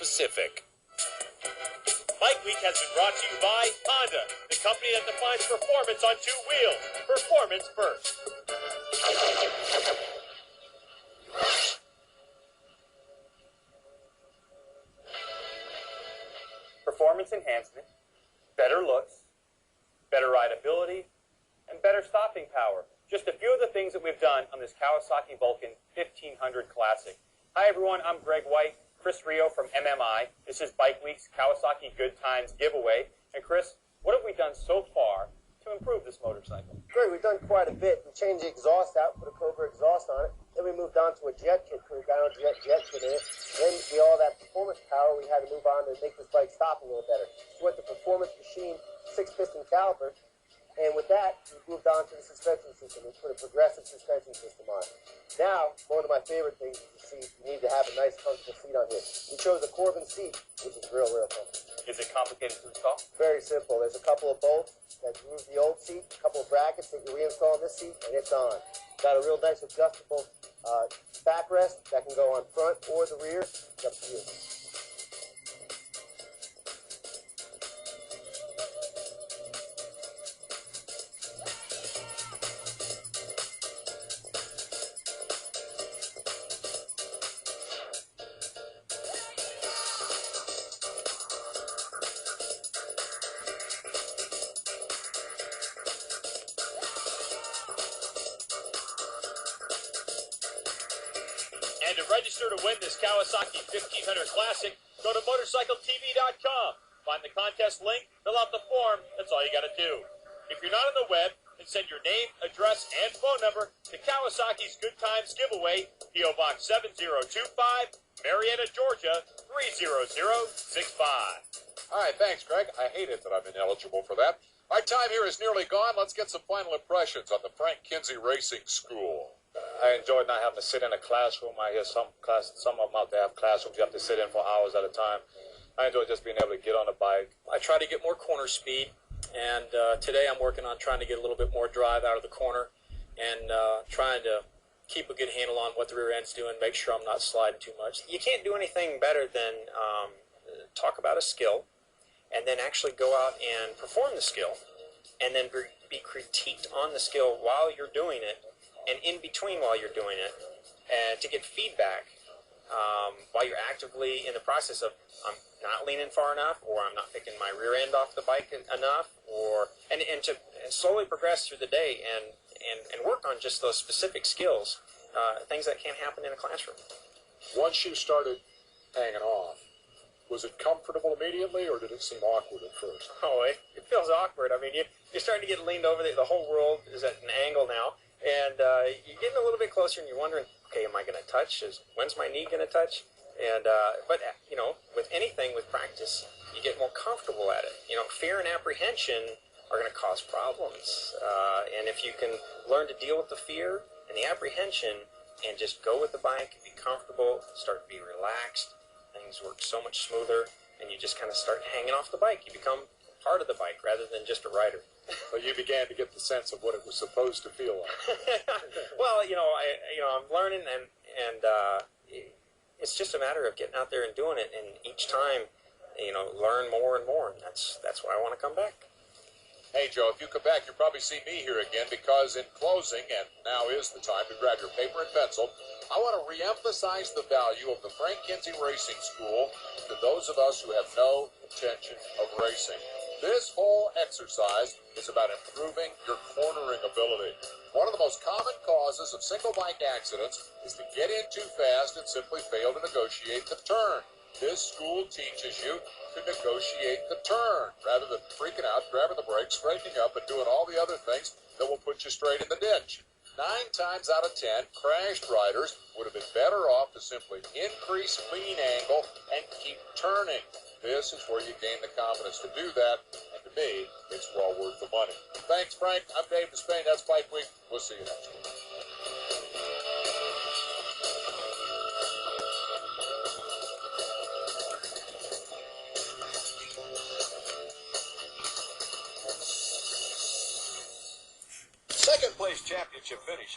specific. Bike Week has been brought to you by Honda, the company that defines performance on two wheels. Performance first. Performance enhancement, better looks, better rideability, and better stopping power. Just a few of the things that we've done on this Kawasaki Vulcan 1500 Classic. Hi everyone, I'm Greg White, Chris Rio from MMI. This is Bike Week's Kawasaki Good Times giveaway. And Chris, what have we done so far to improve this motorcycle? Greg, we've done quite a bit. We changed the exhaust out, put a Cobra exhaust on it. Then we moved on to a jet kit, put a down jet kit in it. Then we all that performance power, we had to move on to make this bike stop a little better. So we went to Performance Machine 6-piston caliper. And with that, we moved on to the suspension system. We put a progressive suspension system on it. Now, one of my favorite things is the seat. You need to have a nice, comfortable seat on here. We chose a Corbin seat, which is real comfortable. Is it complicated to install? Very simple. There's a couple of bolts that remove the old seat, a couple of brackets that you reinstall on this seat, and it's on. Got a real nice adjustable backrest that can go on front or the rear. It's up to you. And to register to win this Kawasaki 1500 Classic, go to motorcycletv.com. Find the contest link, fill out the form, that's all you got to do. If you're not on the web, then send your name, address, and phone number to Kawasaki's Good Times Giveaway, P.O. Box 7025, Marietta, Georgia, 30065. All right, thanks, Greg. I hate it that I'm ineligible for that. Our time here is nearly gone. Let's get some final impressions on the Frank Kinsey Racing School. I enjoyed not having to sit in a classroom. I hear some of them out there have classrooms you have to sit in for hours at a time. I enjoy just being able to get on a bike. I try to get more corner speed, and today I'm working on trying to get a little bit more drive out of the corner and trying to keep a good handle on what the rear end's doing, make sure I'm not sliding too much. You can't do anything better than talk about a skill and then actually go out and perform the skill and then be critiqued on the skill while you're doing it and in between while you're doing it, and to get feedback while you're actively in the process of I'm not leaning far enough, or I'm not picking my rear end off the bike enough, or and to slowly progress through the day and work on just those specific skills, things that can't happen in a classroom. Once you started hanging off, was it comfortable immediately, or did it seem awkward at first? Oh, it feels awkward. I mean, you're starting to get leaned over. The whole world is at an angle now. And you're getting a little bit closer, and you're wondering, okay, am I going to touch? When's my knee going to touch? And but you know, with anything, with practice, you get more comfortable at it. You know, fear and apprehension are going to cause problems. And if you can learn to deal with the fear and the apprehension, and just go with the bike, be comfortable, start to be relaxed, things work so much smoother, and you just kind of start hanging off the bike. You become part of the bike rather than just a rider. So you began to get the sense of what it was supposed to feel like. Well, I'm learning, and it's just a matter of getting out there and doing it, and each time, learn more and more, and that's why I want to come back. Hey, Joe, if you come back, you'll probably see me here again, because in closing, and now is the time to grab your paper and pencil, I want to reemphasize the value of the Frank Kinsey Racing School to those of us who have no intention of racing. This whole exercise is about improving your cornering ability. One of the most common causes of single bike accidents is to get in too fast and simply fail to negotiate the turn. This school teaches you to negotiate the turn rather than freaking out, grabbing the brakes, straightening up, and doing all the other things that will put you straight in the ditch. 9 times out of 10, crashed riders would have been better off to simply increase lean angle and keep turning. This is where you gain the confidence to do that, and to me, it's well worth the money. Thanks, Frank. I'm Dave Despain. That's Bike Week. We'll see you next week. Second place championship finish.